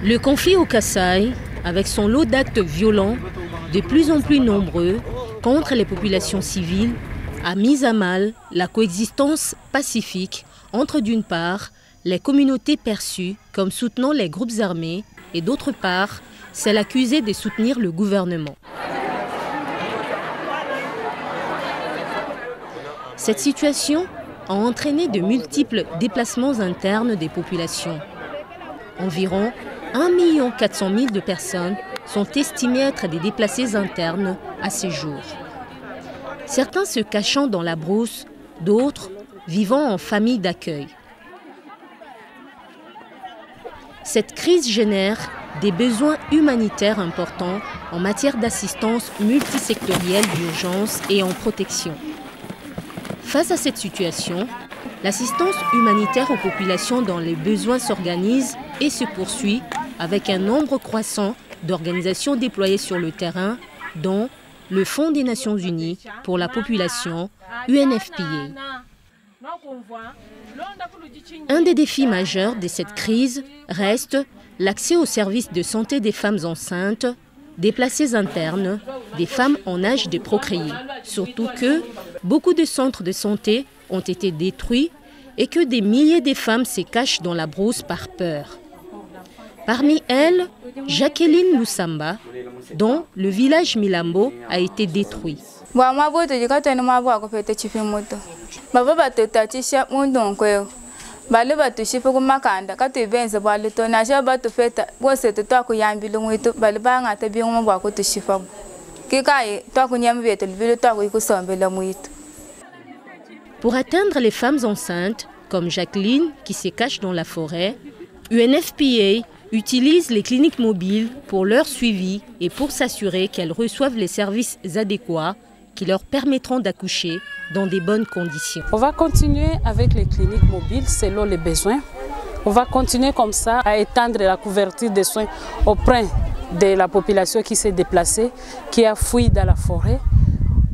Le conflit au Kasaï, avec son lot d'actes violents, de plus en plus nombreux, contre les populations civiles, a mis à mal la coexistence pacifique entre d'une part les communautés perçues comme soutenant les groupes armés et d'autre part celles accusées de soutenir le gouvernement. Cette situation a entraîné de multiples déplacements internes des populations. Environ 1 400 000 de personnes sont estimées être des déplacés internes à ces jours. Certains se cachant dans la brousse, d'autres vivant en famille d'accueil. Cette crise génère des besoins humanitaires importants en matière d'assistance multisectorielle d'urgence et en protection. Face à cette situation, l'assistance humanitaire aux populations dans les besoins s'organise et se poursuit avec un nombre croissant d'organisations déployées sur le terrain, dont le Fonds des Nations Unies pour la population, UNFPA. Un des défis majeurs de cette crise reste l'accès aux services de santé des femmes enceintes, déplacées internes, des femmes en âge de procréer. Surtout que beaucoup de centres de santé ont été détruits et que des milliers de femmes se cachent dans la brousse par peur. Parmi elles, Jacqueline Lusamba, dont le village Milambo a été détruit. Pour atteindre les femmes enceintes, comme Jacqueline qui se cache dans la forêt, UNFPA utilise les cliniques mobiles pour leur suivi et pour s'assurer qu'elles reçoivent les services adéquats qui leur permettront d'accoucher dans des bonnes conditions. On va continuer avec les cliniques mobiles selon les besoins. On va continuer comme ça à étendre la couverture des soins auprès de la population qui s'est déplacée, qui a fui dans la forêt.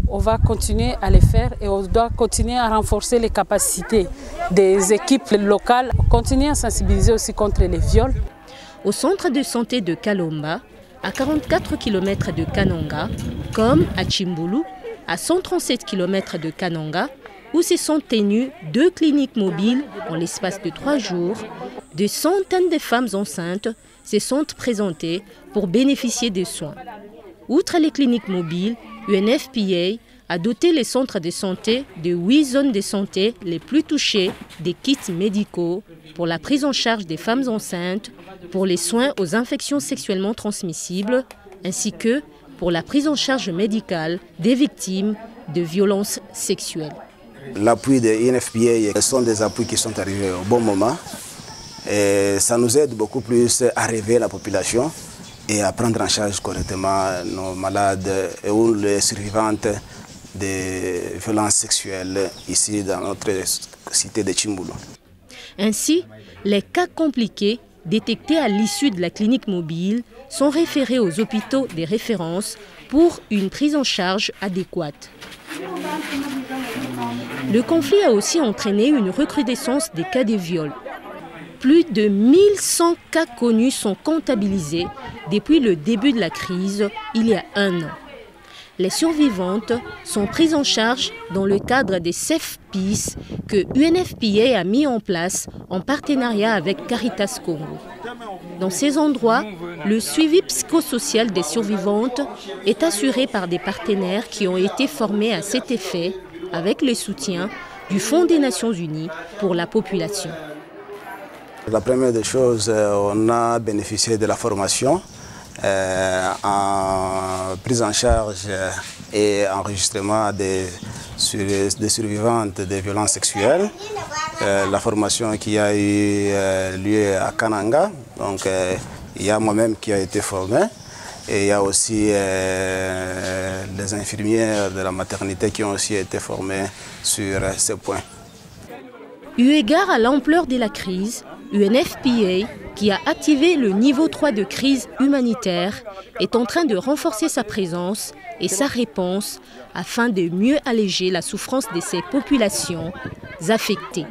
On va continuer à les faire et on doit continuer à renforcer les capacités des équipes locales, continuer à sensibiliser aussi contre les viols. Au centre de santé de Kalomba, à 44 km de Kananga, comme à Chimbulu, à 137 km de Kananga, où se sont tenues 2 cliniques mobiles en l'espace de 3 jours, des centaines de femmes enceintes se sont présentées pour bénéficier des soins. Outre les cliniques mobiles, UNFPA a doté les centres de santé de 8 zones de santé les plus touchées des kits médicaux pour la prise en charge des femmes enceintes, pour les soins aux infections sexuellement transmissibles, ainsi que pour la prise en charge médicale des victimes de violences sexuelles. L'appui de l'UNFPA sont des appuis qui sont arrivés au bon moment. Et ça nous aide beaucoup plus à réveiller la population et à prendre en charge correctement nos malades ou les survivantes des violences sexuelles ici dans notre cité de Chimbulu. Ainsi, les cas compliqués détectés à l'issue de la clinique mobile sont référés aux hôpitaux de référence pour une prise en charge adéquate. Le conflit a aussi entraîné une recrudescence des cas de viol. Plus de 1100 cas connus sont comptabilisés depuis le début de la crise, il y a 1 an. Les survivantes sont prises en charge dans le cadre des Safe Peace que UNFPA a mis en place en partenariat avec Caritas Congo. Dans ces endroits, le suivi psychosocial des survivantes est assuré par des partenaires qui ont été formés à cet effet avec le soutien du Fonds des Nations Unies pour la population. La première des choses, on a bénéficié de la formation en prise en charge et enregistrement des survivantes des violences sexuelles. La formation qui a eu lieu à Kananga, donc il y a moi-même qui a été formé et il y a aussi les infirmières de la maternité qui ont aussi été formées sur ce point. Eu égard à l'ampleur de la crise, UNFPA, qui a activé le niveau 3 de crise humanitaire, est en train de renforcer sa présence et sa réponse afin de mieux alléger la souffrance de ces populations affectées.